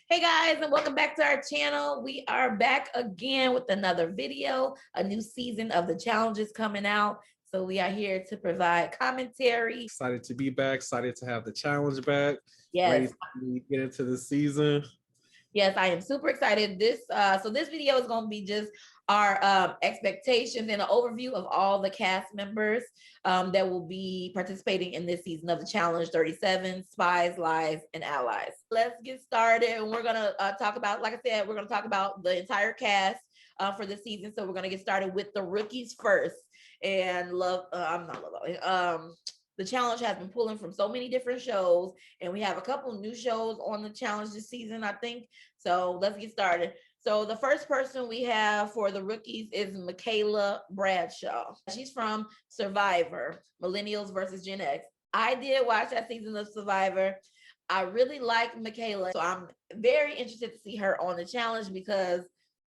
Hey guys, and welcome back to our channel. We are back again with another video. A new season of the challenges coming out. So we are here to provide commentary. Excited to be back. Excited to have the challenge back. Yes. Ready to get into the season. Yes, I am super excited. This video is going to be just our expectations and an overview of all the cast members that will be participating in this season of the Challenge 37, Spies, Lies, and Allies. Let's get started. And we're going to talk about, like I said, we're going to talk about the entire cast for the season. So we're going to get started with the rookies first. And the challenge has been pulling from so many different shows, and we have a couple new shows on the challenge this season, I think. So let's get started. So the first person we have for the rookies is Michaela Bradshaw. She's from Survivor, Millennials versus Gen X. I did watch that season of Survivor. I really like Michaela, so I'm very interested to see her on the challenge because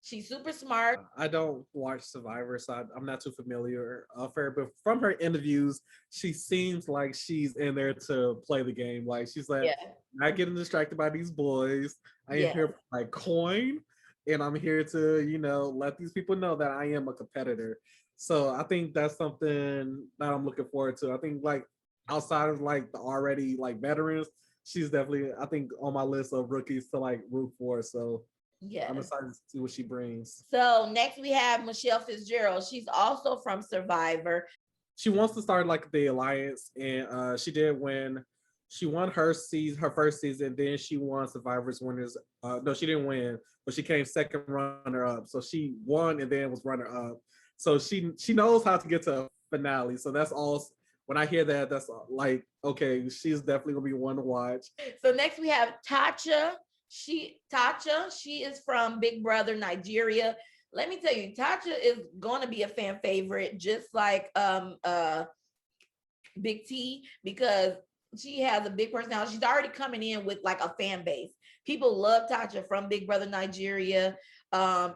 she's super smart. I don't watch Survivor, so I'm not too familiar with her. But from her interviews, she seems like she's in there to play the game. Like she's like, not getting distracted by these boys. I am here for my coin, and I'm here to, let these people know that I am a competitor. So I think that's something that I'm looking forward to. I think like outside of like the already like veterans, she's definitely I think on my list of rookies to like root for. So yeah, I'm excited to see what she brings. So next we have Michelle Fitzgerald. She's also from Survivor. She wants to start like the alliance, and she did win. She won her first season, then she won Survivor's Winners. No, she didn't win, but she came second runner up. So she won and then was runner up. So she knows how to get to a finale. So that's all. When I hear that, that's like, okay, she's definitely gonna be one to watch. So next we have Tasha. She is from Big Brother Nigeria. Let me tell you, Tasha is going to be a fan favorite, just like Big T, because she has a big personality. She's already coming in with like a fan base. People love Tasha from Big Brother Nigeria.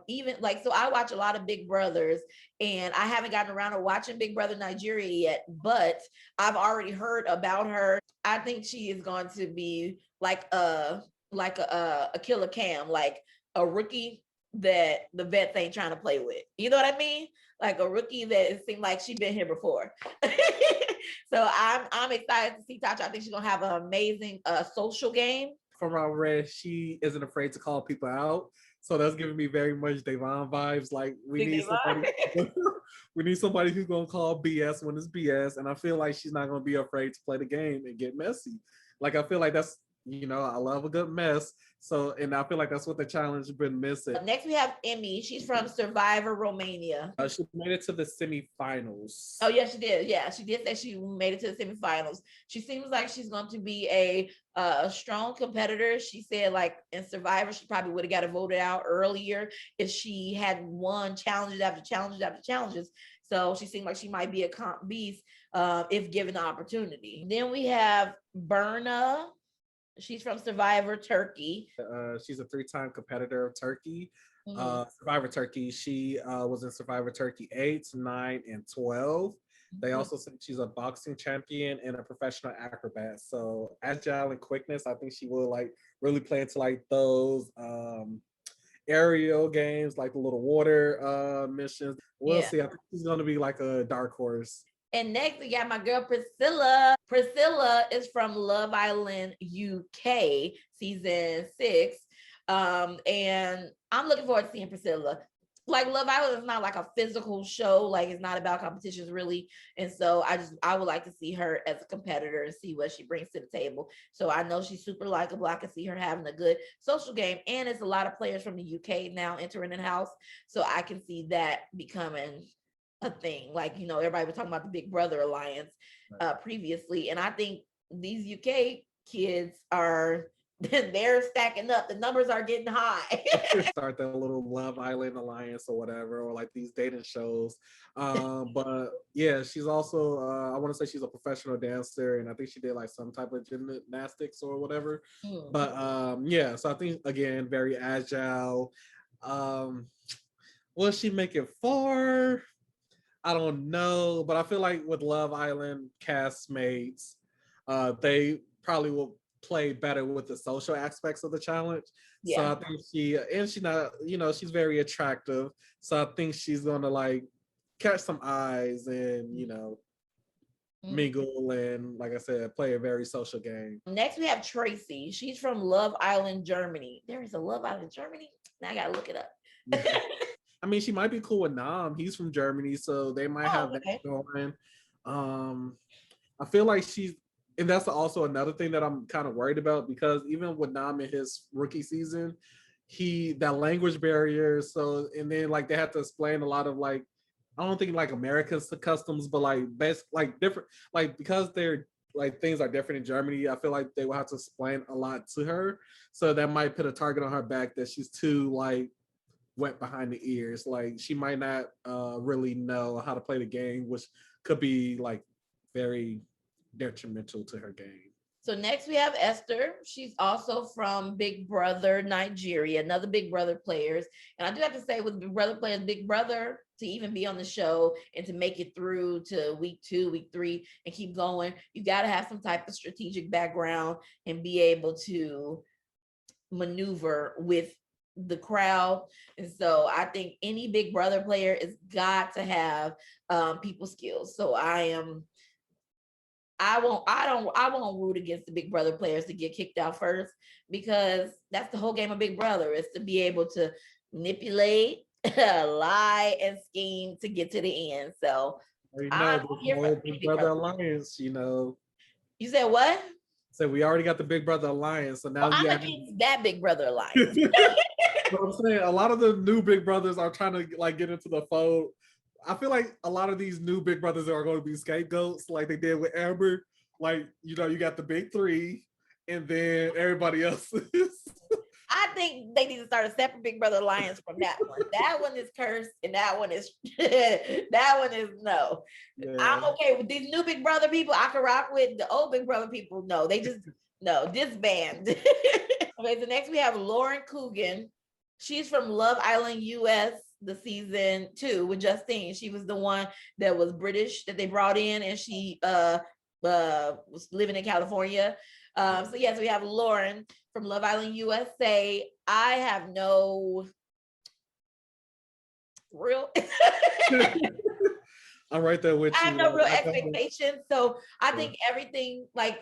Even like, so I watch a lot of Big Brothers, and I haven't gotten around to watching Big Brother Nigeria yet, but I've already heard about her. I think she is going to be like a killer cam, like a rookie that the vets ain't trying to play with. You know what I mean? Like a rookie that it seemed like she's been here before. So I'm excited to see Tasha. I think she's gonna have an amazing social game. From what I read, she isn't afraid to call people out. So that's giving me very much Devin vibes. Like we need somebody, we need somebody who's gonna call BS when it's BS. And I feel like she's not gonna be afraid to play the game and get messy. Like I feel like that's I love a good mess. So, and I feel like that's what the challenge has been missing. Next, we have Emmy. She's from Survivor Romania. She made it to the semifinals. Oh, yeah, she did. Yeah, she did say she made it to the semifinals. She seems like she's going to be a strong competitor. She said, like, in Survivor, she probably would have got voted out earlier if she had won challenges after challenges after challenges. So she seemed like she might be a comp beast if given the opportunity. Then we have Berna. She's from Survivor Turkey. She's a 3-time competitor of Turkey. Survivor Turkey. She was in Survivor Turkey 8, 9, and 12. They also said she's a boxing champion and a professional acrobat. So agile and quickness, I think she will like really play into like those aerial games, like the little water missions. We'll see. I think she's gonna be like a dark horse. And next we got my girl Priscilla. Priscilla is from Love Island UK season 6. And I'm looking forward to seeing Priscilla. Like Love Island is not like a physical show, like it's not about competitions really. And so I would like to see her as a competitor and see what she brings to the table. So I know she's super likable. I can see her having a good social game. And it's a lot of players from the UK now entering the house. So I can see that becoming a thing. Like, everybody was talking about the Big Brother alliance previously, and I think these UK kids are they're stacking up. The numbers are getting high. Start that little Love Island alliance or whatever, or like these dating shows. But yeah, she's also I want to say she's a professional dancer, and I think she did like some type of gymnastics or whatever. But yeah, so I think again very agile. Will she make it far? I don't know, but I feel like with Love Island castmates, they probably will play better with the social aspects of the challenge. Yeah. So I think she's not, she's very attractive. So I think she's gonna like catch some eyes and mingle and, like I said, play a very social game. Next we have Tracy. She's from Love Island, Germany. There is a Love Island, Germany? Now I gotta look it up. I mean, she might be cool with Nam. He's from Germany, so they might have okay. that going. I feel like and that's also another thing that I'm kind of worried about, because even with Nam in his rookie season, that language barrier. So, and then like they have to explain a lot of like, I don't think like American customs, but like best like different, like because they're like things are different in Germany. I feel like they will have to explain a lot to her. So that might put a target on her back that she's too like wet behind the ears. Like she might not really know how to play the game, which could be like very detrimental to her game. So next we have Esther. She's also from Big Brother Nigeria, another Big Brother players. And I do have to say, with Big Brother players, Big Brother, to even be on the show and to make it through to week 2, week 3, and keep going, you got to have some type of strategic background and be able to maneuver with the crowd. And so I think any Big Brother player has got to have people skills. So I won't root against the Big Brother players to get kicked out first, because that's the whole game of Big Brother, is to be able to manipulate, lie, and scheme to get to the end. So the Big Brother Alliance, You said what? So we already got the Big Brother Alliance. So now I'm against that Big Brother Alliance. But I'm saying a lot of the new Big Brothers are trying to like get into the fold. I feel like a lot of these new Big Brothers are going to be scapegoats, like they did with Amber. Like, you got the big 3, and then everybody else is. I think they need to start a separate Big Brother Alliance from that one. That one is cursed, and that one is no. Yeah. I'm okay with these new Big Brother people. I can rock with the old Big Brother people. No, they just disband. Okay, so next we have Lauren Coogan. She's from Love Island, US, the season 2 with Justine. She was the one that was British that they brought in, and she was living in California. So yes, we have Lauren from Love Island, USA. I have no real I'm right there with you. I have no real expectations. So I think everything, like,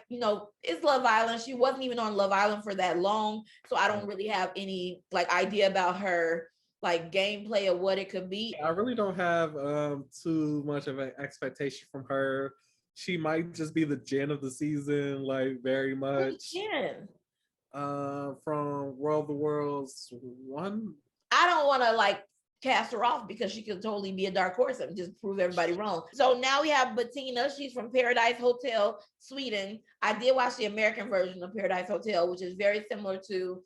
is Love Island. She wasn't even on Love Island for that long. So I don't really have any like idea about her like gameplay or what it could be. I really don't have too much of an expectation from her. She might just be the Jen of the season, like very much. Jen? From World of the Worlds 1. I don't want to like cast her off, because she could totally be a dark horse and just prove everybody wrong. So now we have Matina. She's from Paradise Hotel, Sweden. I did watch the American version of Paradise Hotel, which is very similar to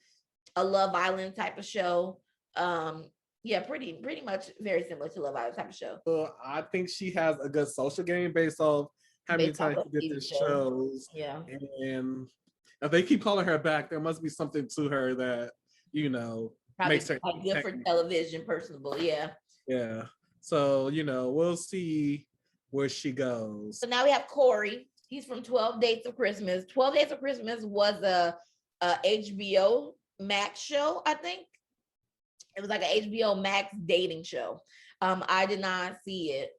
a Love Island type of show. Yeah, pretty much very similar to Love Island type of show. I think she has a good social game based off how many times she did the shows. Yeah. And if they keep calling her back, there must be something to her that, probably makes her good for television, personable. Yeah. Yeah. So, we'll see where she goes. So now we have Corey. He's from 12 Dates of Christmas. 12 Dates of Christmas was a HBO Max show, I think. It was like an HBO Max dating show. I did not see it.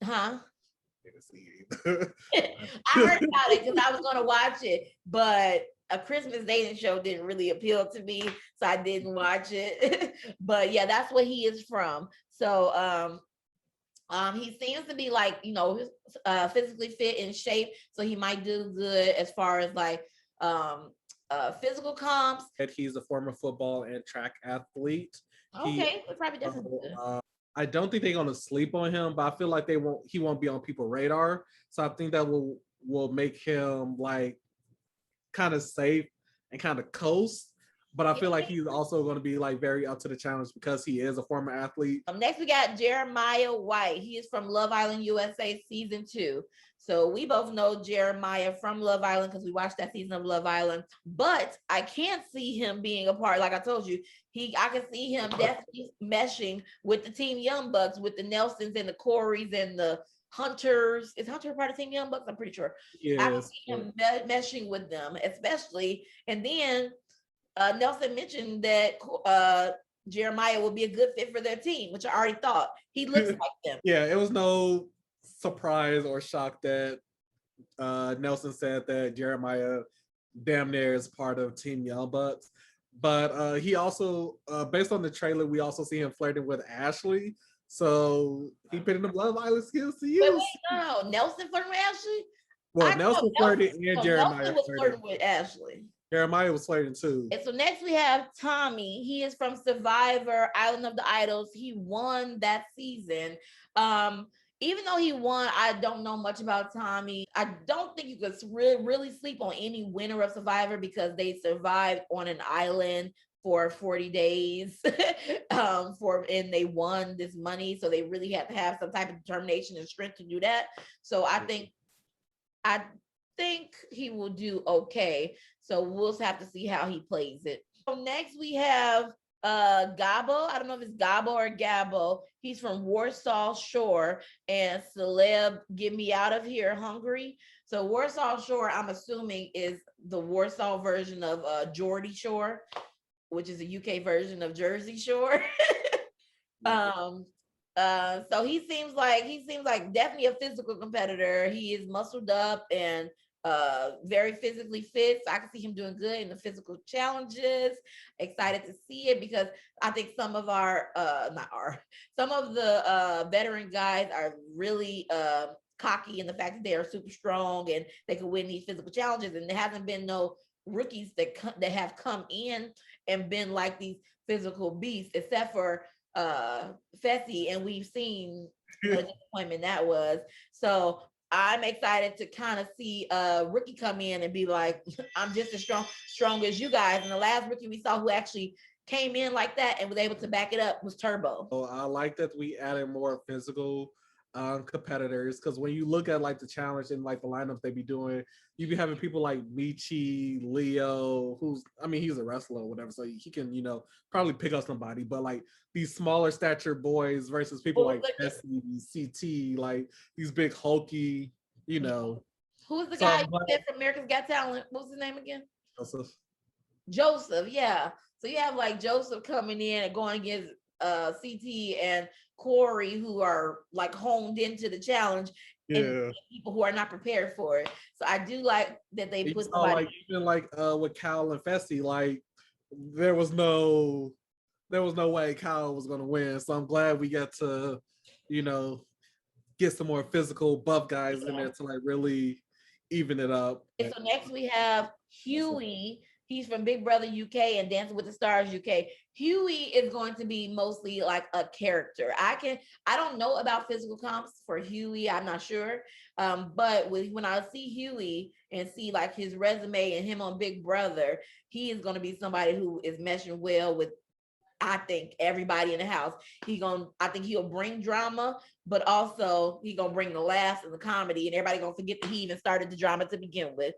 Huh? I heard about it because I was going to watch it, but a Christmas dating show didn't really appeal to me, so I didn't watch it. But yeah, that's what he is from. So he seems to be like, physically fit in shape, so he might do good as far as like physical comps. He's a former football and track athlete. Okay, it probably doesn't. I don't think they're gonna sleep on him, but I feel like he won't be on people's radar. So I think that will make him like kind of safe and kind of coast. But I feel like he's also going to be like very up to the challenge because he is a former athlete. Next, we got Jeremiah White. He is from Love Island USA season 2. So we both know Jeremiah from Love Island because we watched that season of Love Island. But I can't see him being a part. Like I told you, I can see him definitely meshing with the Team Young Bucks, with the Nelsons and the Coreys and the Hunters. Is Hunter part of Team Young Bucks? I'm pretty sure. I can Yes. see him meshing with them, especially. And then Nelson mentioned that Jeremiah will be a good fit for their team, which I already thought. He looks like them. Yeah, it was no surprise or shock that Nelson said that Jeremiah damn near is part of Team Young Bucks. But he also, based on the trailer, we also see him flirting with Ashley. So he put in the Love Island skills to use. Wait, no. Nelson flirting with Ashley? Well, Nelson flirted and Jeremiah Nelson was flirting with Ashley. Jeremiah was flirting too. And so next we have Tommy. He is from Survivor, Island of the Idols. He won that season. Even though he won, I don't know much about Tommy. I don't think you could really sleep on any winner of Survivor because they survived on an island for 40 days and they won this money. So they really have to have some type of determination and strength to do that. So I think he will do okay. So we'll have to see how he plays it. So next we have Gabo. I don't know if it's Gabo or Gabo. He's from Warsaw Shore and Celeb Get Me Out of Here Hungry. So Warsaw Shore, I'm assuming, is the Warsaw version of Geordie Shore, which is a UK version of Jersey Shore. So he seems like definitely a physical competitor. He is muscled up and very physically fit. So I can see him doing good in the physical challenges. Excited to see it because I think some of the veteran guys are really cocky in the fact that they are super strong and they can win these physical challenges. And there hasn't been no rookies that have come in and been like these physical beasts, except for Fessy, and we've seen what a disappointment that was. So I'm excited to kind of see a rookie come in and be like, I'm just as strong as you guys. And the last rookie we saw who actually came in like that and was able to back it up was Turbo. So I like that we added more physical competitors, because when you look at like the challenge and like the lineup they be doing, you be having people like Michi, Leo, he's a wrestler or whatever, so he can, probably pick up somebody, but like these smaller stature boys versus people like Fessy, CT, like these big hulky, Who's the guy you said from America's Got Talent? What's his name again? Joseph, yeah. So you have like Joseph coming in and going against CT and Corey, who are like honed into the challenge, and people who are not prepared for it. So I do like that they put somebody even like with Kale and Fessy, like there was no way Kyle was gonna win. So I'm glad we got to, get some more physical buff guys in there to like really even it up. And so next we have Huey. He's from Big Brother UK and Dancing with the Stars UK. Huey is going to be mostly like a character. I don't know about physical comps for Huey. I'm not sure. But when I see Huey and see like his resume and him on Big Brother, he is going to be somebody who is meshing well with, I think, everybody in the house. I think he'll bring drama, but also he gonna bring the laughs and the comedy, and everybody gonna forget that he even started the drama to begin with.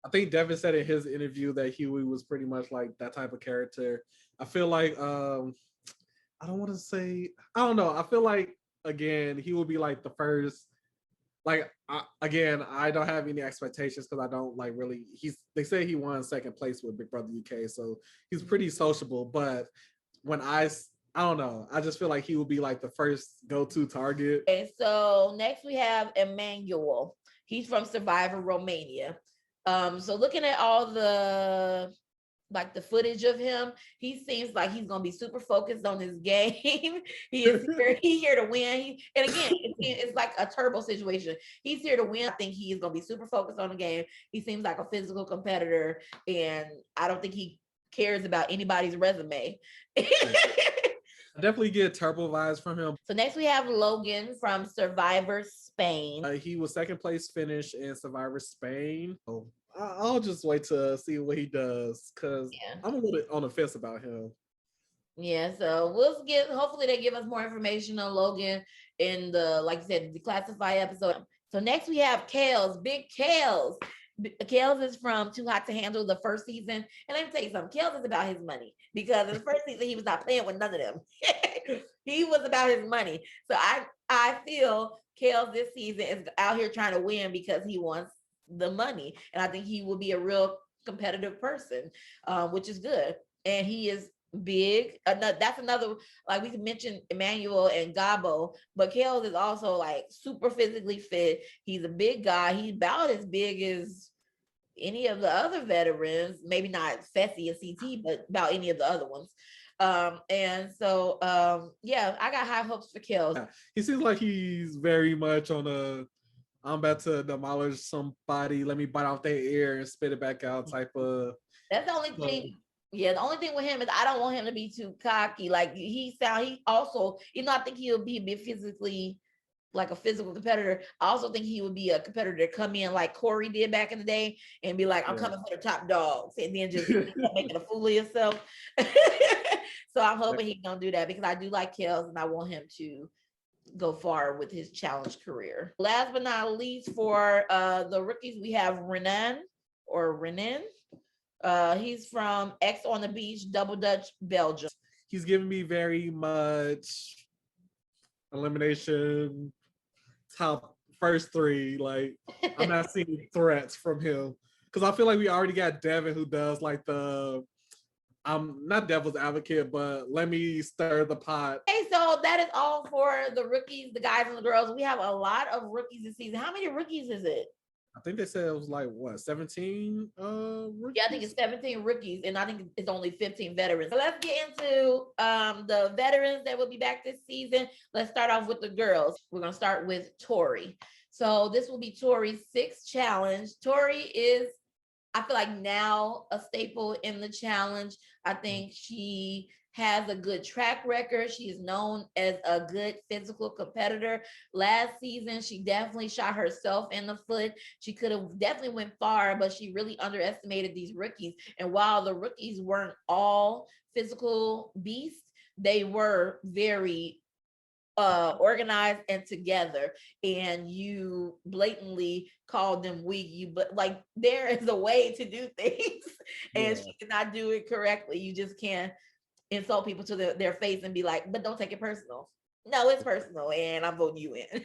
I think Devin said in his interview that Huey was pretty much like that type of character. I feel like I don't want to say, I don't know. I feel like again he will be like the first. Like I don't have any expectations because I don't like really. They say he won second place with Big Brother UK, so he's pretty sociable. But when I don't know, I just feel like he will be like the first go-to target. Okay, so next we have Emmanuel. He's from Survivor Romania. So looking at all the footage of him, he seems like he's gonna be super focused on his game. He's here to win. And again, it's like a Turbo situation. He's here to win. I think he is gonna be super focused on the game. He seems like a physical competitor, and I don't think he cares about anybody's resume. I definitely get Turbo vibes from him. So next we have Logan from Survivor Spain. He was second place finish in Survivor Spain. Oh, I'll just wait to see what he does because I'm a little bit on the fence about him. Yeah, so hopefully they give us more information on Logan in the, like you said, the Declassify episode. So next we have Kale's, Big Kale's. Kale's is from Too Hot to Handle, the first season. And let me tell you something, Kale's is about his money, because in the first season he was not playing with none of them. He was about his money. So I feel Kale's this season is out here trying to win because he wants the money. And I think he will be a real competitive person, which is good. And he is big. That's another, like we mentioned Emmanuel and Gabo, but Kale is also like super physically fit. He's a big guy. He's about as big as any of the other veterans, maybe not Fessy or CT, but about any of the other ones. And so yeah, I got high hopes for Kale. Yeah. He seems like he's very much on a I'm about to demolish somebody, let me bite off their ear and spit it back out type of. That's the only thing. Yeah, the only thing with him is I don't want him to be too cocky. Like he also, I think he'll be physically like a physical competitor. I also think he would be a competitor to come in like Corey did back in the day and be like, I'm coming for the top dogs, and then just making a fool of yourself. So I'm hoping he's gonna do that, because I do like Kels and I want him to go far with his challenge career. Last but not least, for the rookies, we have Renan. He's from X on the Beach, Double Dutch, Belgium. He's giving me very much elimination top first three. Like I'm not seeing threats from him, because I feel like we already got Devin, who does like the I'm not devil's advocate, but let me stir the pot. Okay, so that is all for the rookies, the guys and the girls. We have a lot of rookies this season. How many rookies is it? I think they said it was like what, 17 rookies? Yeah, I think it's 17 rookies, and I think it's only 15 veterans. So let's get into the veterans that will be back this season. Let's start off with the girls. We're gonna start with Tori. So this will be Tori's 6th challenge. Tori is, I feel like, now a staple in the challenge. I think she has a good track record. She is known as a good physical competitor. Last season, she definitely shot herself in the foot. She could have definitely went far, but she really underestimated these rookies. And while the rookies weren't all physical beasts, they were very organized and together, and you blatantly called them weak. But like, there is a way to do things, and she did not do it correctly. You just can't insult people to their face and be like, but don't take it personal. No, it's personal, and I'm voting you in.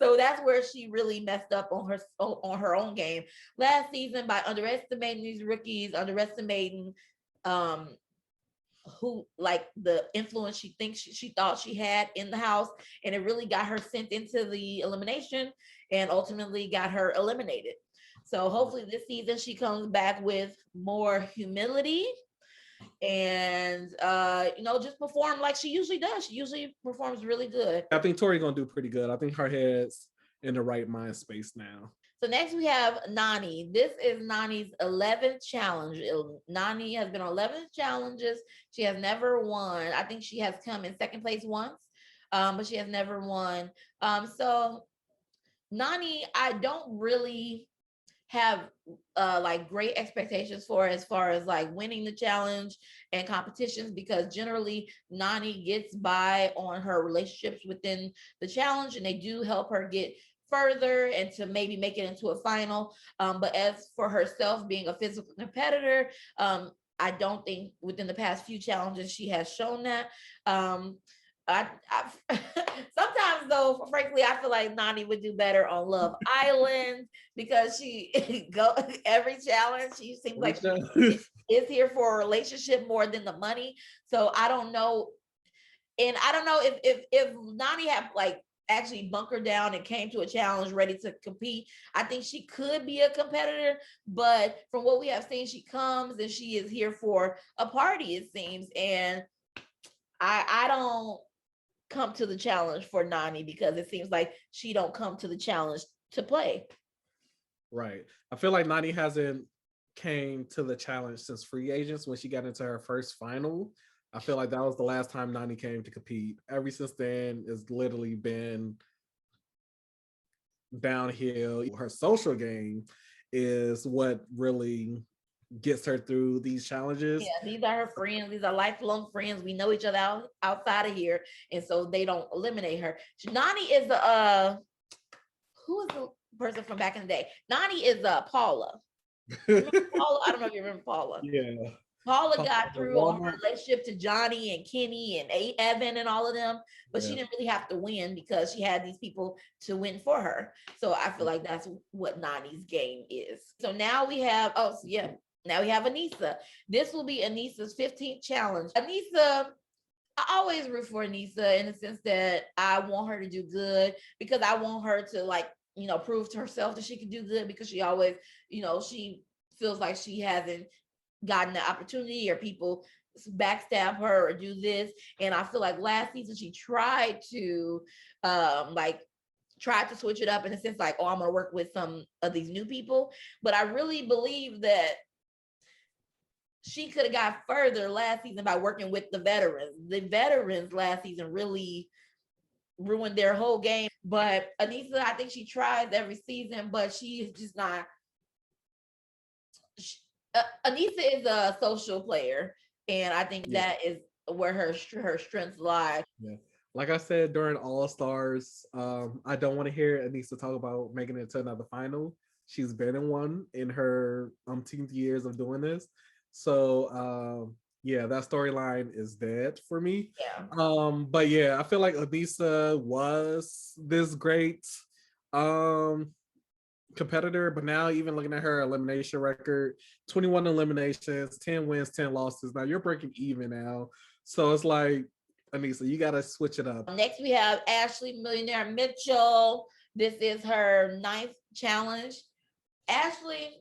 So that's where she really messed up on her own game last season, by underestimating these rookies, underestimating who, like, the influence she thinks she thought she had in the house, and it really got her sent into the elimination and ultimately got her eliminated. So hopefully this season she comes back with more humility and just perform like she usually does. She usually performs really good. I think Tori's gonna do pretty good. I think her head's in the right mind space now. So next we have Nani. This is Nani's 11th challenge. Nani has been on 11 challenges. She has never won. I think she has come in 2nd place once, but she has never won. So Nani, I don't really have like great expectations for, as far as like winning the challenge and competitions, because generally Nani gets by on her relationships within the challenge, and they do help her get further and to maybe make it into a final. But as for herself being a physical competitor, I don't think within the past few challenges she has shown that. I sometimes, though, frankly, I feel like Nani would do better on Love Island, because she go every challenge. She seems like she is here for a relationship more than the money. So I don't know, and I don't know if Nani had like actually bunkered down and came to a challenge ready to compete, I think she could be a competitor. But from what we have seen, she comes and she is here for a party, it seems, and I don't come to the challenge for Nani, because it seems like she don't come to the challenge to play. Right. I feel like Nani hasn't came to the challenge since Free Agents, when she got into her first final. I feel like that was the last time Nani came to compete. Ever since then, it's literally been downhill. Her social game is what really gets her through these challenges. Yeah, these are her friends. These are lifelong friends. We know each other outside of here, and so they don't eliminate her. Nani is the who is the person from back in the day. Nani is Paula. Remember Paula? I don't know if you remember Paula. Yeah. Paula got through on her relationship to Johnny and Kenny and Evan and all of them, but she didn't really have to win because she had these people to win for her. So I feel like that's what Nani's game is. So now we have, now we have Anissa. This will be Anissa's 15th challenge. Anissa, I always root for Anissa in the sense that I want her to do good because I want her to prove to herself that she can do good because she always, she feels like she hasn't gotten the opportunity or people backstab her or do this. And I feel like last season she tried to switch it up in a sense like, oh, I'm gonna work with some of these new people. But I really believe that she could have got further last season by working with the veterans. The veterans last season really ruined their whole game. But Anissa, I think she tries every season, but she is just not. Anissa is a social player, and I think that is where her strengths lie. Yeah. Like I said during All Stars, I don't want to hear Anissa talk about making it to another final. She's been in one in her umpteenth years of doing this. So that storyline is dead for me. Yeah. But yeah, I feel like Anissa was this great competitor, but now even looking at her elimination record, 21 eliminations, 10 wins, 10 losses. Now you're breaking even now. So it's like, Anissa, you got to switch it up. Next, we have Ashley Millionaire Mitchell. This is her 9th challenge. Ashley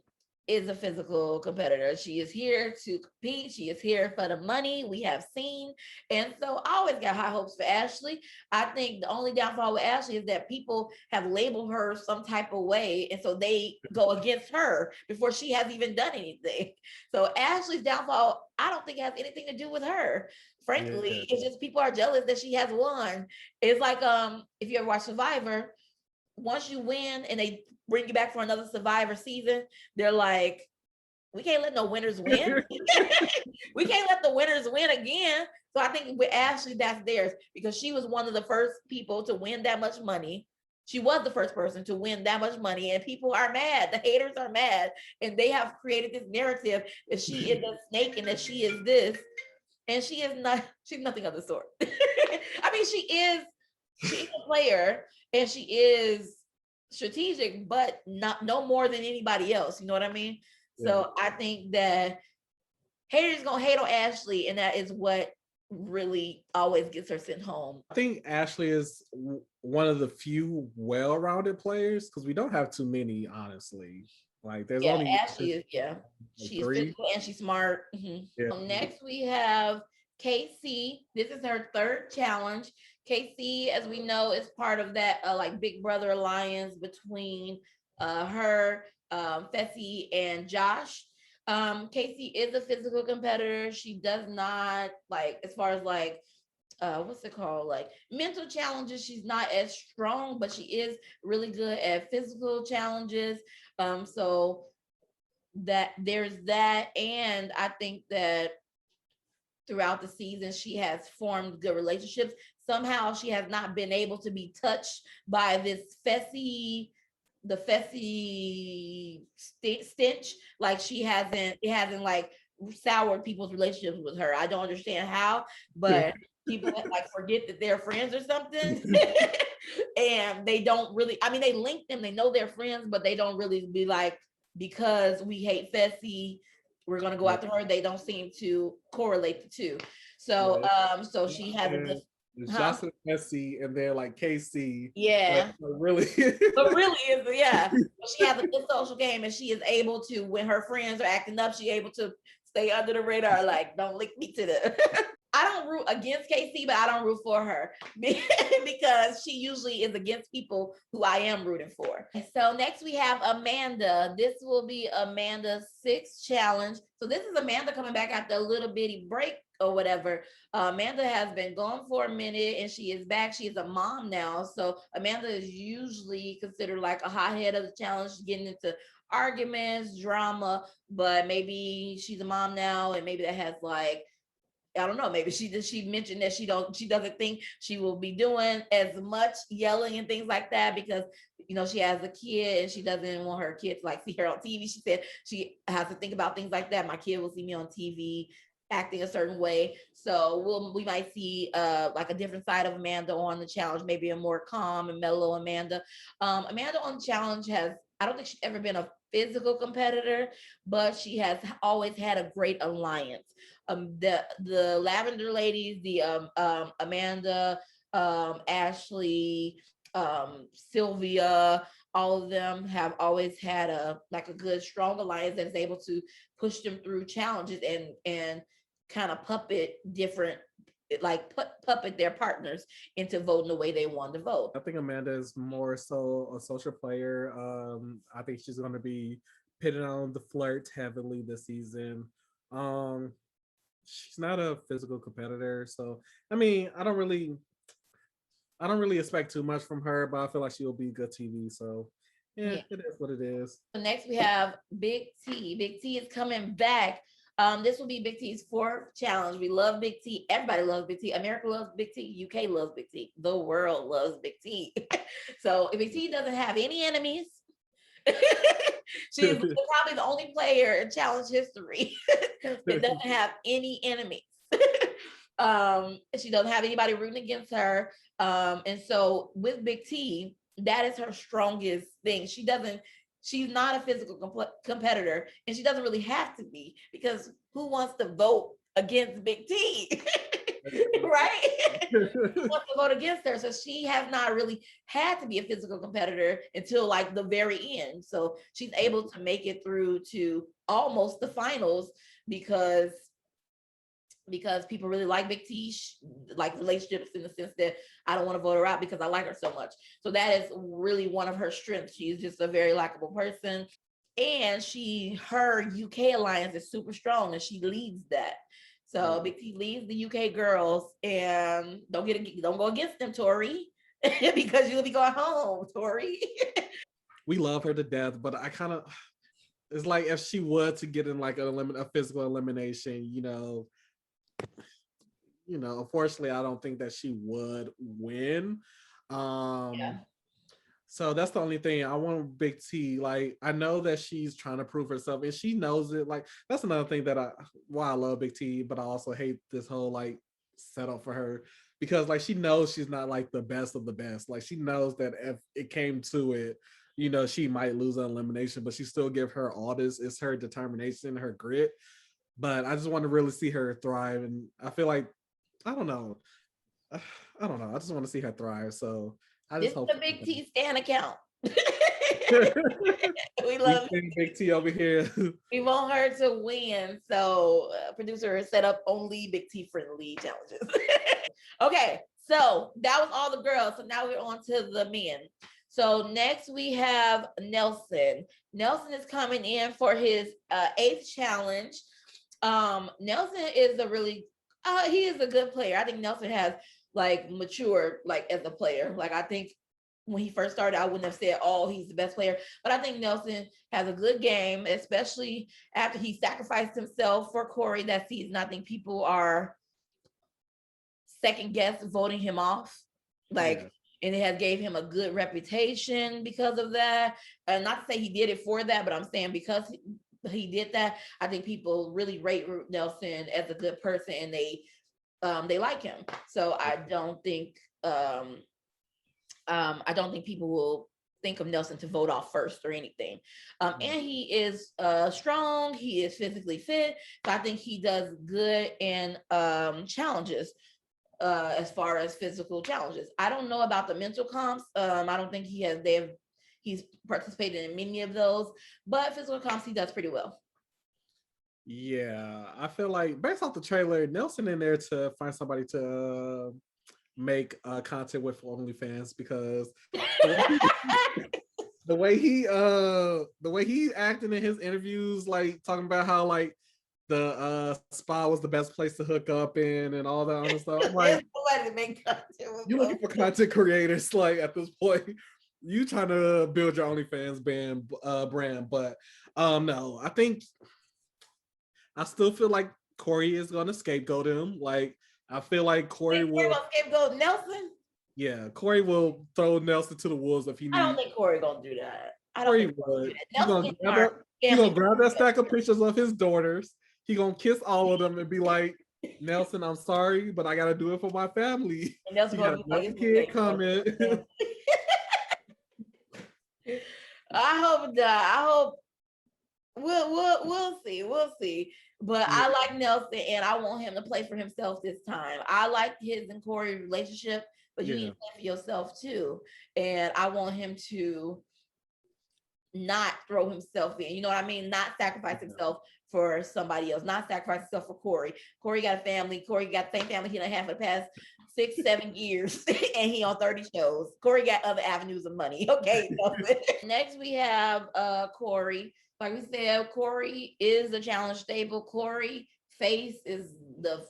is a physical competitor. She is here to compete. She is here for the money, we have seen. And so I always got high hopes for Ashley. I think the only downfall with Ashley is that people have labeled her some type of way. And so they go against her before she has even done anything. So Ashley's downfall, I don't think has anything to do with her. Frankly, it's just people are jealous that she has won. It's like if you ever watch Survivor, once you win and they bring you back for another Survivor season, they're like, we can't let no winners win. We can't let the winners win again. So I think with Ashley, that's theirs because she was one of the first people to win that much money. She was the first person to win that much money, and people are mad. The haters are mad, and they have created this narrative that she is a snake and that she is this, and she is not. She's nothing of the sort. I mean, she's a player, and she is strategic, but no more than anybody else. You know what I mean? Yeah. So I think that haters gonna hate on Ashley, and that is what really always gets her sent home. I think Ashley is one of the few well-rounded players because we don't have too many, honestly. Like there's only Ashley is she's physical and she's smart. Mm-hmm. Yeah. Next we have Casey. This is her 3rd challenge. Casey, as we know, is part of that Big Brother alliance between her, Fessy, and Josh. Casey is a physical competitor. She does not as far as what's it called? Mental challenges, she's not as strong, but she is really good at physical challenges. So that there's that. And I think that throughout the season, she has formed good relationships. Somehow she has not been able to be touched by this Fessy stench. It hasn't soured people's relationships with her. I don't understand how, but people forget that they're friends or something. And they don't really, they link them, they know they're friends, but they don't really be because we hate Fessy, we're gonna go after her. They don't seem to correlate the two. So so she has a Josh and Fessy, and they're KC. Yeah. But really is, yeah. She has a good social game, and she is able to, when her friends are acting up, she's able to stay under the radar, don't link me to the I don't root against Casey, but I don't root for her because she usually is against people who I am rooting for. And so next we have Amanda. This will be Amanda's 6th challenge. So this is Amanda coming back after a little bitty break or whatever. Amanda has been gone for a minute and she is back. She is a mom now. So Amanda is usually considered a hothead of the challenge, getting into arguments, drama, but maybe she's a mom now and maybe that has I don't know, maybe she mentioned that she doesn't think she will be doing as much yelling and things like that because she has a kid and she doesn't want her kid to like see her on TV. She said she has to think about things like that. My kid will see me on TV acting a certain way. So we might see like a different side of Amanda on the challenge, maybe a more calm and mellow Amanda. Amanda on the challenge I don't think she's ever been a physical competitor, but she has always had a great alliance. The Lavender ladies, the Amanda, Ashley, Sylvia, all of them have always had a good strong alliance that is able to push them through challenges and kind of puppet their partners into voting the way they want to vote. I think Amanda is more so a social player. I think she's going to be pitting on the flirt heavily this season. She's not a physical competitor, so I mean, I don't really expect too much from her, but I feel like she will be good TV. So yeah, it is what it is. So next we have Big T. Big T is coming back. This will be Big T's 4th challenge. We love Big T. Everybody loves Big T. America loves Big T. UK loves Big T. The world loves Big T. So if Big T doesn't have any enemies, she's probably the only player in challenge history that doesn't have any enemies. She doesn't have anybody rooting against her. And so with Big T, that is her strongest thing. She's not a physical competitor, and she doesn't really have to be, because who wants to vote against Big T? Right? Who wants to vote against her? So she has not really had to be a physical competitor until like the very end. So she's able to make it through to almost the finals because people really like Big T, like relationships, in the sense that I don't want to vote her out because I like her so much. So that is really one of her strengths. She's just a very likable person. And her UK alliance is super strong, and she leads that. So Big T leads the UK girls, and don't go against them, Tori, because you'll be going home, Tori. We love her to death, but I kind of, it's like if she were to get in like a physical elimination, unfortunately, I don't think that she would win. So that's the only thing. I want Big T. Like, I know that she's trying to prove herself, and she knows it. Like, that's another thing why I love Big T, but I also hate this whole like setup for her, because like she knows she's not like the best of the best. Like, she knows that if it came to it, she might lose an elimination, but she still give her all this. It's her determination, her grit. But I just want to really see her thrive, and I feel like I don't know. I just want to see her thrive. So I just hope the Big T Stan account. We love Big T over here. We want her to win. So producer set up only Big T friendly challenges. Okay, so that was all the girls. So now we're on to the men. So next we have Nelson. Nelson is coming in for his 8th challenge. Nelson is he is a good player. I think Nelson has like matured like as a player. Like, I think when he first started, I wouldn't have said, oh, he's the best player, but I think Nelson has a good game, especially after he sacrificed himself for Corey that season. I think people are second guess voting him off, and it has gave him a good reputation because of that. And not to say he did it for that, but I'm saying because he did that, I think people really rate Nelson as a good person, and they like him. So I don't think people will think of Nelson to vote off first or anything. And he is strong. He is physically fit. So I think he does good in challenges. As far as physical challenges, I don't know about the mental comps. I don't think he's participated in many of those, but physical comps he does pretty well. Yeah, I feel like based off the trailer, Nelson in there to find somebody to make content with OnlyFans, because the way he acting in his interviews, like talking about how like the spa was the best place to hook up in and all that other stuff. I'm like, you looking for content creators, like at this point, you trying to build your OnlyFans brand, but no, I think I still feel like Corey is gonna scapegoat him. Like I feel like Corey will scapegoat Nelson. Yeah, Corey will throw Nelson to the wolves if he needs. I don't think Corey gonna do that. I don't Corey think would. He's gonna grab that stack of pictures of his daughters. He gonna kiss all of them and be like, Nelson, I'm sorry, but I gotta do it for my family. And Nelson gonna be like, kid coming. I hope not. I hope we'll see. We'll see. But I like Nelson and I want him to play for himself this time. I like his and Corey relationship, but you need to play for yourself too. And I want him to not throw himself in, you know what I mean? Not sacrifice himself for somebody else, not sacrifice himself for Corey. Corey got a family. Corey got the same family he done had for the past 6-7 years, and he on 30 shows. Corey got other avenues of money. Okay. Next we have Corey. Like we said, Corey is a challenge stable. Corey face is the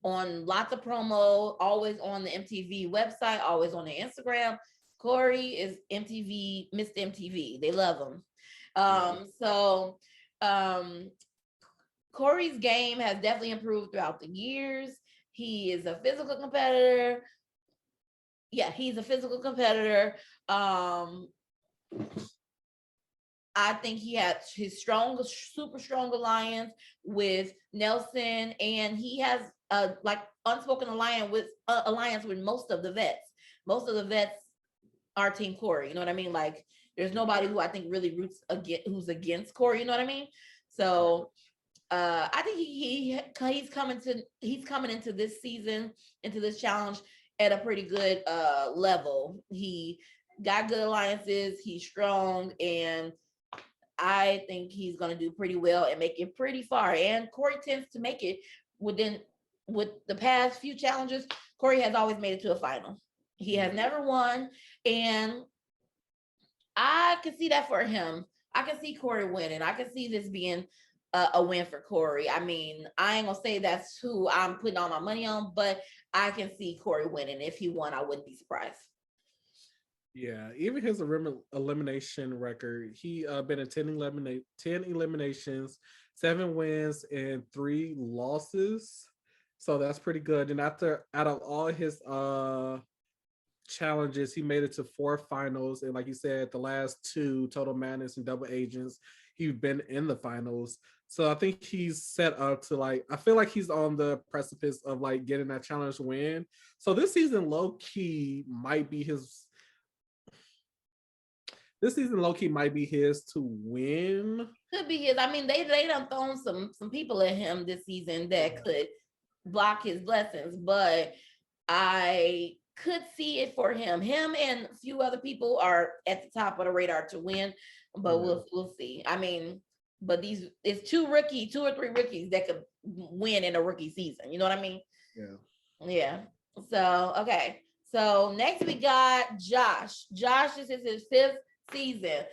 on lots of promo, always on the MTV website, always on the Instagram. Corey is MTV, Mr. MTV. They love him. So Corey's game has definitely improved throughout the years. He is a physical competitor. Yeah, he's a physical competitor. I think he had his super strong alliance with Nelson, and he has a like unspoken alliance with most of the vets. Most of the vets are Team Corey. You know what I mean? Like, there's nobody who I think really who's against Corey. You know what I mean? So I think he's coming into this season, into this challenge at a pretty good level. He got good alliances. He's strong, and I think he's going to do pretty well and make it pretty far. And Corey tends to make it with the past few challenges. Corey has always made it to a final. He has never won, and I can see that for him. I can see Corey winning. I can see this being a win for Corey. I mean, I ain't gonna say that's who I'm putting all my money on, but I can see Corey winning. If he won, I wouldn't be surprised. Yeah, even his elimination record, he been in 10 eliminations, 7 wins and 3 losses. So that's pretty good. And out of all his challenges, he made it to 4 finals, and like you said, the last 2 Total Madness and Double Agents, he's been in the finals. So I think he's set up to I feel like he's on the precipice of getting that challenge win. So this season low key might be his to win. Could be his. I mean, they done thrown some people at him this season that could block his blessings, but I could see it for him. Him and a few other people are at the top of the radar to win, but we'll see. I mean, but it's 2 or 3 rookies that could win in a rookie season. You know what I mean? Yeah. So okay. So next we got Josh. Josh, this is his 5th season.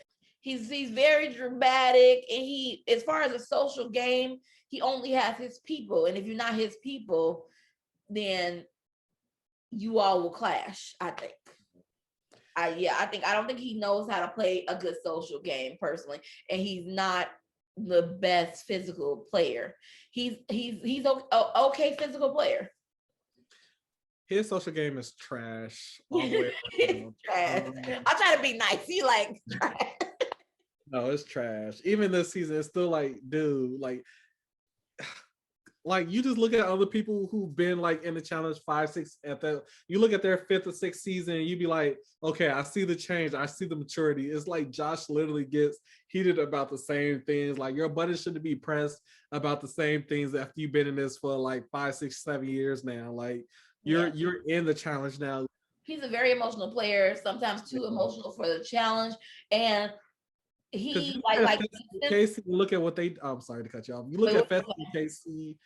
He's very dramatic, and he, as far as a social game, he only has his people, and if you're not his people, then you all will clash. I think. I don't think he knows how to play a good social game personally, and he's not the best physical player. He's okay physical player. His social game is trash. All the way trash. I'm trying to be nice. He trash. No, it's trash. Even this season, it's still dude, you just look at other people who've been in the challenge 5, 6 you look at their 5th or 6th season, and you'd be like, okay, I see the change, I see the maturity. It's Josh literally gets heated about the same things. Your button shouldn't be pressed about the same things after you've been in this for 5, 6, 7 years now. You're in the challenge now. He's a very emotional player, sometimes too emotional for the challenge, and he Casey, look at what they. I'm sorry to cut you off. You look at Fessy and Casey.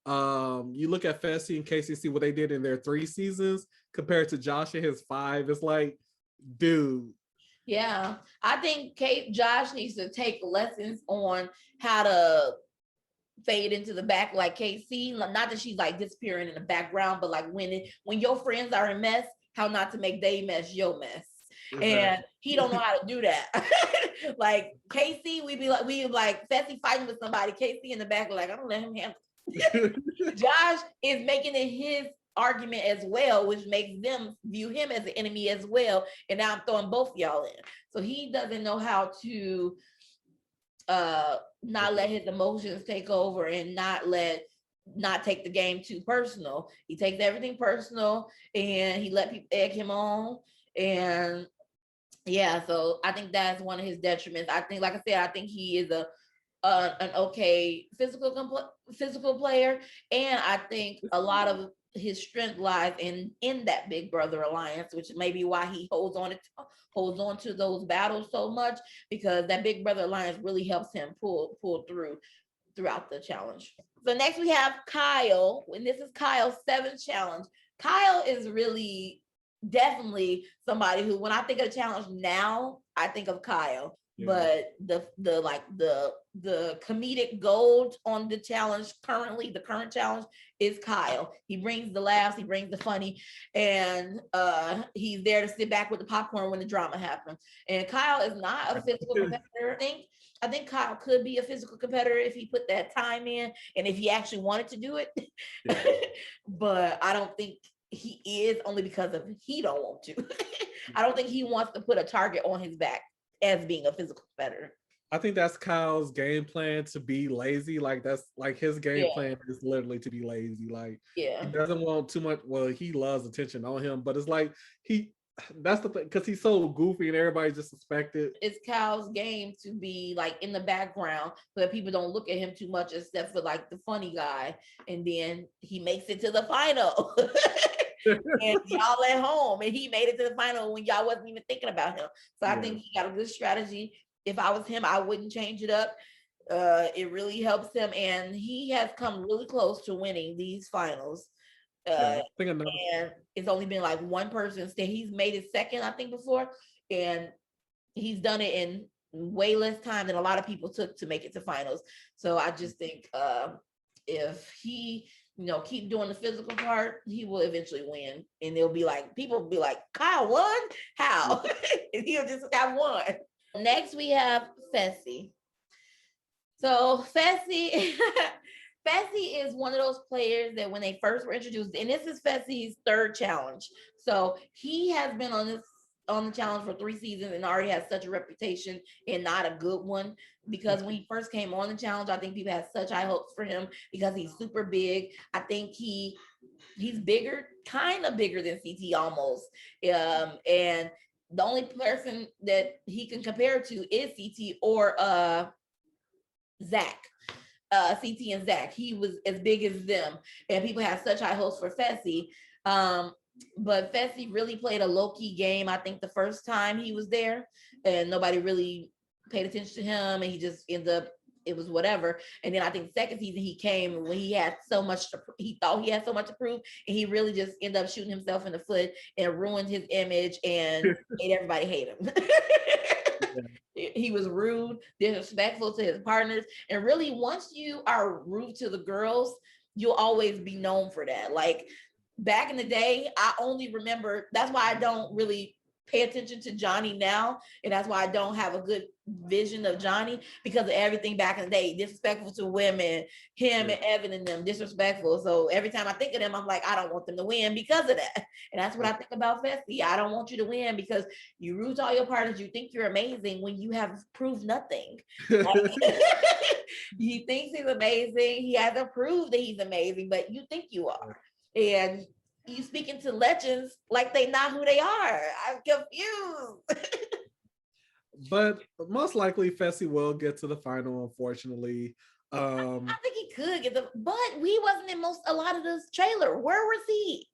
You look at Fessy and Casey, see what they did in their 3 seasons compared to Josh and his 5. It's dude. Yeah, I think Josh needs to take lessons on how to fade into the back like Casey. Not that she's disappearing in the background, but when your friends are in mess, how not to make they mess your mess. Exactly. And he don't know how to do that. Casey, we Fessy fighting with somebody. Casey in the back, I don't let him handle. Josh is making it his argument as well, which makes them view him as an enemy as well. And now I'm throwing both y'all in. So he doesn't know how to not let his emotions take over and not take the game too personal. He takes everything personal and he let people egg him on. And yeah, so I think that's one of his detriments. I think, like I said, I think he is an okay physical player, and I think a lot of his strength lies in that Big Brother alliance, which may be why he holds on to those battles so much, because that Big Brother alliance really helps him pull through throughout the challenge. So next we have Kyle, and this is Kyle's 7th challenge. Kyle is really definitely somebody who, when I think of the challenge now, I think of Kyle. Yeah. But the comedic gold on the challenge currently, the current challenge, is Kyle. He brings the laughs, he brings the funny, and he's there to sit back with the popcorn when the drama happens. And Kyle is not a physical competitor. I think Kyle could be a physical competitor if he put that time in and if he actually wanted to do it. Yeah. But I don't think he is, only because of he don't want to. I don't think he wants to put a target on his back as being a physical competitor. I think that's Kyle's game plan, to be lazy. Like, that's like his game plan is literally to be lazy. Like, he doesn't want too much. Well, he loves attention on him, but it's like that's the thing, because he's so goofy and everybody just suspected. It's Kyle's game to be like in the background so that people don't look at him too much, except for like the funny guy. And then he makes it to the final. And y'all at home, and he made it to the final when y'all wasn't even thinking about him. So I think he got a good strategy. If I was him, I wouldn't change it up. It really helps him, and he has come really close to winning these finals. And it's only been like one person stay. He's made it second, I think, before, and he's done it in way less time than a lot of people took to make it to finals. So I just think if he keep doing the physical part, he will eventually win. And they'll be like, people will be like, Kyle won? How? And he'll just have won. Next, we have Fessy. So Fessy, Fessy is one of those players that when they first were introduced, and this is Fessy's 3rd challenge. So he has been on the challenge for 3 seasons and already has such a reputation, and not a good one, because when he first came on the challenge, I think people had such high hopes for him because he's super big. I think he's bigger, kind of bigger than CT almost. And the only person that he can compare to is CT or Zach. CT and Zach. He was as big as them, and people had such high hopes for Fessy. But Fessy really played a low-key game, I think, the first time he was there, and nobody really paid attention to him, and he just ended up, it was whatever. And then I think second season he came when he had so much he thought he had so much to prove, and he really just ended up shooting himself in the foot and ruined his image and made everybody hate him. He was rude, disrespectful to his partners, and really, once you are rude to the girls, you'll always be known for that. Like, back in the day, I only remember, that's why I don't really pay attention to Johnny now, and that's why I don't have a good vision of Johnny, because of everything back in the day, disrespectful to women, him and Evan and them, disrespectful. So every time I think of them, I'm like, I don't want them to win because of that. And that's what I think about Fessy. I don't want you to win because you rude to all your partners. You think you're amazing when you have proved nothing. He thinks he's amazing. He hasn't proved that he's amazing, but you think you are. And you speaking to legends like they not who they are. I'm confused. But most likely Fessy will get to the final, unfortunately. I think he could get but he wasn't in a lot of this trailer. Where was he?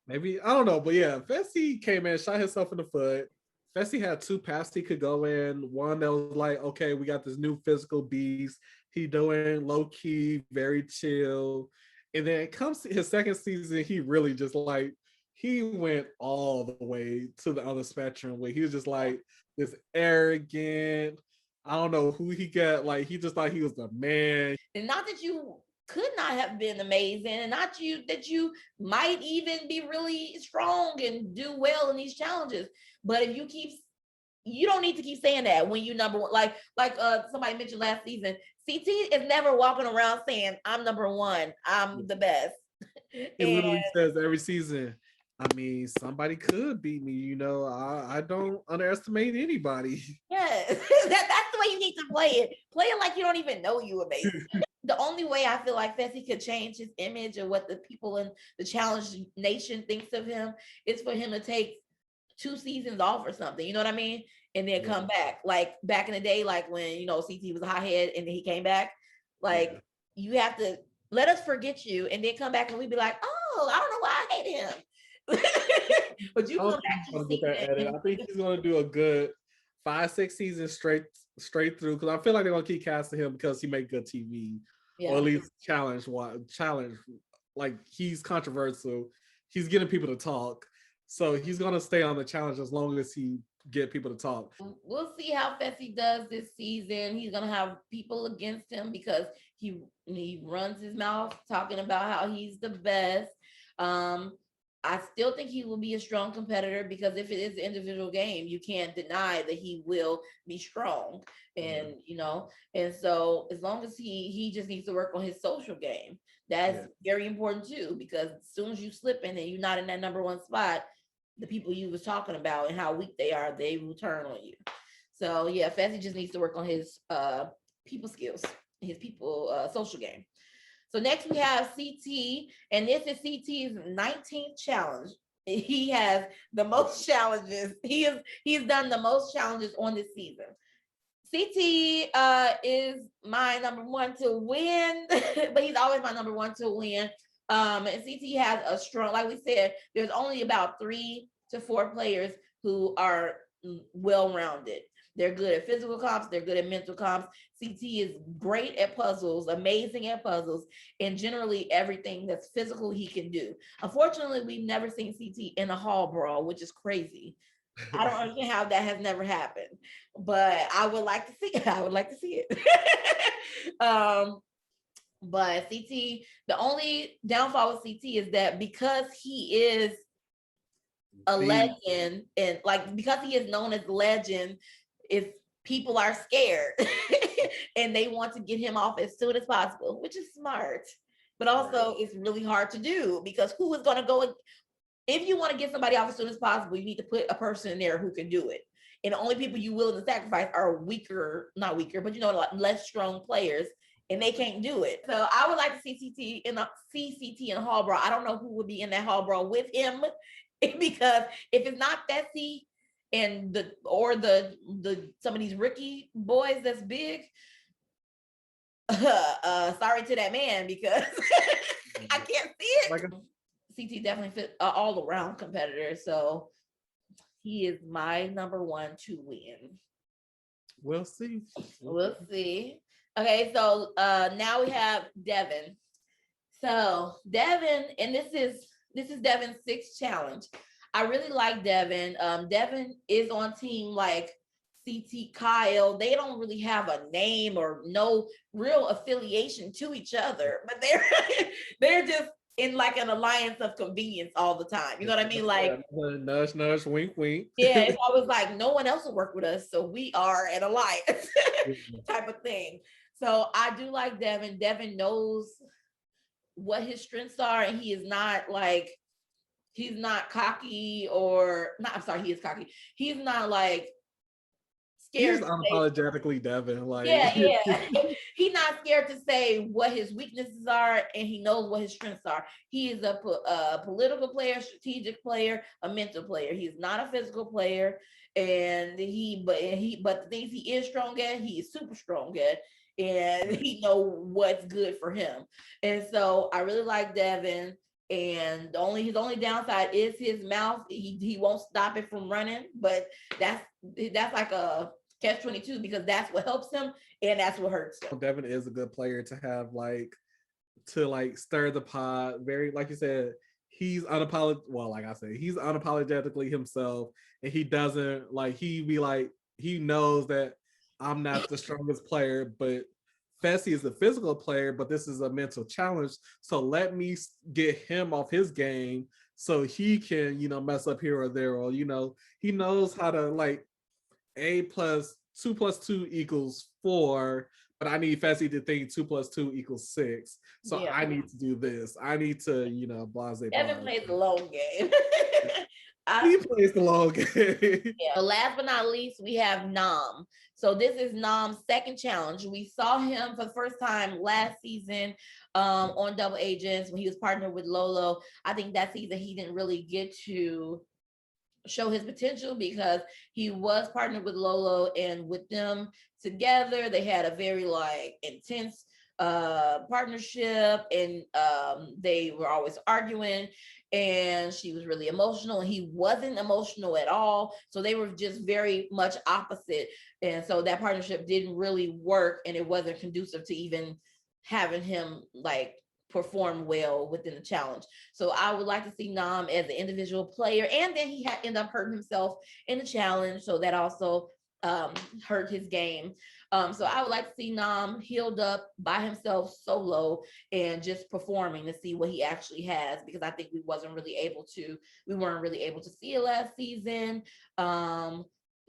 Maybe, I don't know, but yeah, Fessy came in, shot himself in the foot. Fessy had 2 paths he could go in. One that was like, okay, we got this new physical beast. He doing low key, very chill. And then it comes to his second season, he really just like, he went all the way to the other spectrum where he was just like this arrogant, I don't know who he got, like he just thought he was the man. And not that you could not have been amazing, and not that you might even be really strong and do well in these challenges. But if you keep you don't need to keep saying that when you number one. Like somebody mentioned last season, CT is never walking around saying, I'm number one, I'm the best. He literally says every season, I mean, somebody could beat me, you know. I don't underestimate anybody. Yes, that's the way you need to play it. Play it like you don't even know you amazing. The only way I feel like Fessy could change his image and what the people in the Challenge Nation thinks of him is for him to take 2 seasons off or something. You know what I mean? And then come back. Like back in the day, like when, you know, CT was a hothead and then he came back. Like you have to let us forget you and then come back and we'd be like, oh, I don't know why I hate him. But you come back to I think he's gonna do a good 5-6 seasons straight through, because I feel like they're gonna keep casting him because he make good TV. Or at least challenge, like he's controversial, he's getting people to talk, so he's gonna stay on the challenge as long as he get people to talk. We'll see how Fessy does this season. He's gonna have people against him because he runs his mouth talking about how he's the best. I still think he will be a strong competitor because if it is an individual game, you can't deny that he will be strong. And you know, and so as long as he just needs to work on his social game, that's very important too, because as soon as you slip in and you're not in that number one spot, the people you was talking about and how weak they are, they will turn on you. So yeah, Fessy just needs to work on his people skills, his people social game. So next we have CT, and this is CT's 19th challenge. He has the most challenges. He's done the most challenges on this season. CT is my number one to win, but he's always my number one to win. And CT has a strong, like we said, there's only about 3 to 4 players who are well-rounded. They're good at physical comps, they're good at mental comps. CT is great at puzzles, amazing at puzzles, and generally everything that's physical he can do. Unfortunately, we've never seen CT in a hall brawl, which is crazy. I don't understand how that has never happened, but I would like to see it. I would like to see it. But CT, the only downfall with CT is that because he is a legend, and like because he is known as legend, if people are scared and they want to get him off as soon as possible, which is smart, but also it's really hard to do because who is going to go? If you want to get somebody off as soon as possible, you need to put a person in there who can do it. And the only people you willing to sacrifice are not weaker, but you know, like less strong players, and they can't do it. So I would like to see CT in a hall brawl. I don't know who would be in that hall brawl with him because if it's not Fessy and some of these rookie boys that's big, sorry to that man because I can't see it. CT definitely fit all around competitor, so he is my number one to win. We'll see. We'll see. Okay, so now we have Devin. So Devin, and this is Devin's 6th challenge. I really like Devin. Devin is on team like CT, Kyle. They don't really have a name or no real affiliation to each other, but they're just in like an alliance of convenience all the time. You know what I mean? Like nudge, nudge, wink, wink. Yeah, it's always like no one else will work with us, so we are an alliance type of thing. So I do like Devin. Devin knows what his strengths are, and he's not cocky or not. I'm sorry, he is cocky. He's not like scared. He's unapologetically Devin. Like he's not scared to say what his weaknesses are, and he knows what his strengths are. He is a political player, strategic player, a mental player. He's not a physical player, and but the things he is strong at, he is super strong at, and he know what's good for him. And so I really like Devin. And his only downside is his mouth. He won't stop it from running, but that's like a catch-22 because that's what helps him and that's what hurts him. Devin is a good player to have to stir the pot. Very, like you said, he's unapologetically himself, and he doesn't he knows that I'm not the strongest player, but Fessy is a physical player, but this is a mental challenge. So let me get him off his game so he can, mess up here or there, or, he knows how to A plus 2 + 2 equals 4, but I need Fessy to think 2 + 2 equals 6. So Yeah. I need to do this. I need to, blase Devin blase. plays the long game. He plays the long game. Yeah. Last but not least, we have Nam. So this is Nam's second challenge. We saw him for the first time last season on Double Agents when he was partnered with Lolo. I think that season he didn't really get to show his potential because he was partnered with Lolo, and with them together they had a very like intense partnership, and they were always arguing, and she was really emotional and he wasn't emotional at all, so they were just very much opposite, and so that partnership didn't really work, and it wasn't conducive to even having him like perform well within the challenge. So I would like to see Nam as an individual player, and then he had ended up hurting himself in the challenge, so that also hurt his game. So I would like to see Nam healed up by himself solo and just performing to see what he actually has, because I think we weren't really able to see it last season.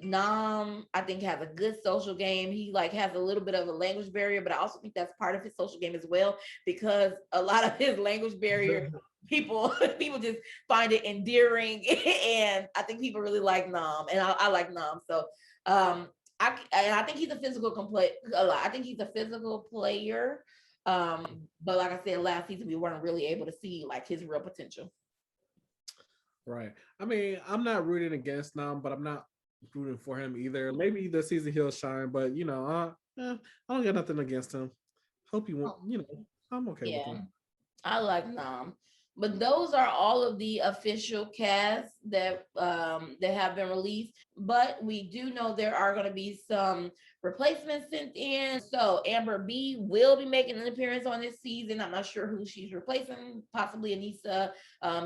Nam, I think, has a good social game. He like has a little bit of a language barrier, but I also think that's part of his social game as well, because a lot of his language barrier people just find it endearing, and I think people really like Nam, and I like Nam. So I think he's a physical I think he's a physical player. But like I said, last season we weren't really able to see like his real potential. Right. I mean, I'm not rooting against Nam, but I'm not rooting for him either. Maybe this season he'll shine, but I don't got nothing against him. Hope you want, I'm okay with him. I like Nam. But those are all of the official casts that have been released. But we do know there are going to be some replacements sent in. So Amber B will be making an appearance on this season. I'm not sure who she's replacing, possibly Anissa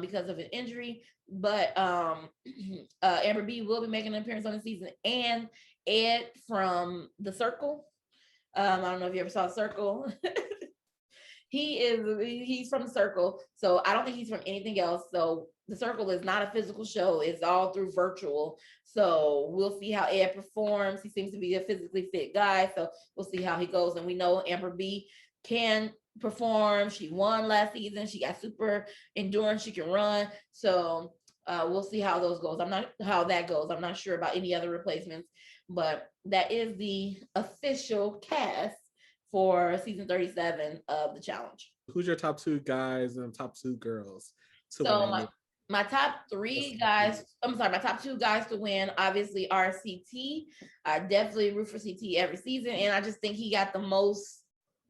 because of an injury. But Amber B will be making an appearance on the season, and Ed from The Circle. I don't know if you ever saw Circle. He's from The Circle, so I don't think he's from anything else. So The Circle is not a physical show, it's all through virtual. So we'll see how Ed performs. He seems to be a physically fit guy, so we'll see how he goes. And we know Amber B can perform. She won last season. She got super endurance. She can run. So we'll see how that goes. I'm not sure about any other replacements, but that is the official cast for season 37 of the challenge. Who's your top 2 guys and top 2 girls? So my top 3 guys, my top 2 guys to win obviously are CT. I definitely root for CT every season, and I just think he got the most,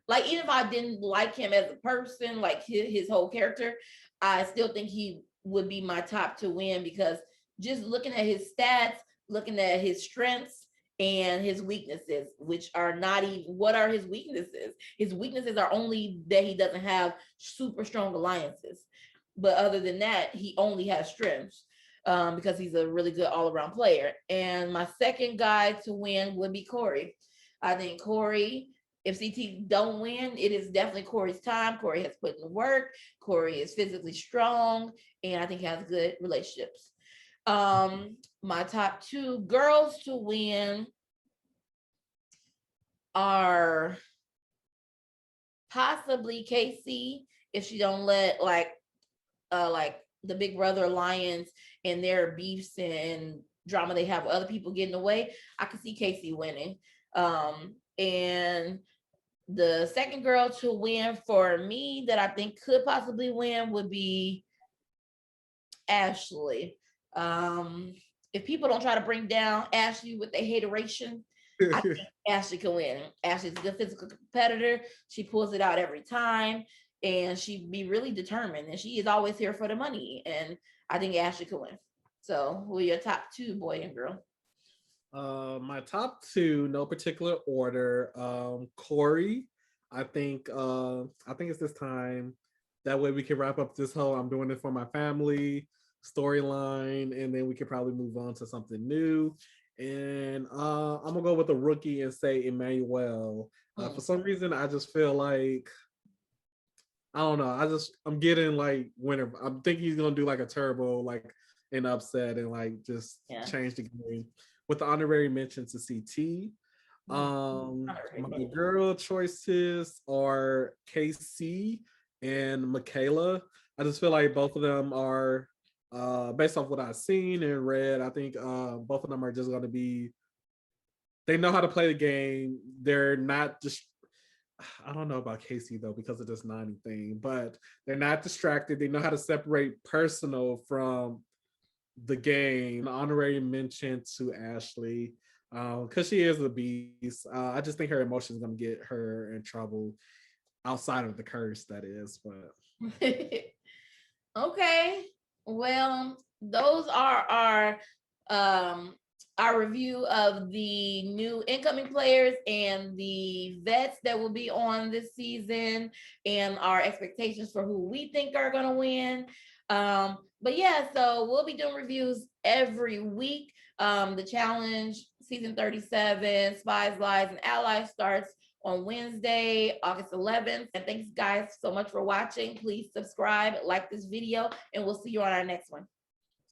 like, even if I didn't like him as a person, like his whole character, I still think he would be my top to win, because just looking at his stats, looking at his strengths and his weaknesses, which are not even, what are his weaknesses? His weaknesses are only that he doesn't have super strong alliances. But other than that, he only has strengths because he's a really good all-around player. And my second guy to win would be Corey. I think Corey, if CT don't win, it is definitely Corey's time. Corey has put in the work. Corey is physically strong, and I think he has good relationships. My top 2 girls to win are possibly Casey, if she don't let like the Big Brother Alliance and their beefs and drama they have with other people getting away. I could see Casey winning. And the second girl to win for me that I think could possibly win would be Ashley. If people don't try to bring down Ashley with their hateration, I think Ashley can win. Ashley's a good physical competitor. She pulls it out every time, and she'd be really determined, and she is always here for the money. And I think Ashley can win. So who are your top 2, boy and girl? My top 2, no particular order. Corey. I think it's this time. That way we can wrap up this whole I'm doing it for my family storyline, and then we could probably move on to something new. And I'm gonna go with a rookie and say Emmanuel. For some reason, I just feel like, I don't know. I'm getting like winner. I'm thinking he's gonna do like a turbo, like an upset, and like just change the game. with the honorary mention to CT. My girl choices are KC and Michaela. I just feel like both of them are, based off what I've seen and read, I think both of them are just going to be, they know how to play the game. They're not just, I don't know about Casey though, because of this Nani thing, but they're not distracted. They know how to separate personal from the game. Honorary mention to Ashley, because she is a beast. I just think her emotions gonna get her in trouble outside of the curse, that is. But okay, well, those are our review of the new incoming players and the vets that will be on this season, and our expectations for who we think are going to win. But yeah, so we'll be doing reviews every week. The challenge season 37, Spies, Lies, and Allies starts on Wednesday, August 11th. And thanks guys so much for watching. Please subscribe, like this video, and we'll see you on our next one.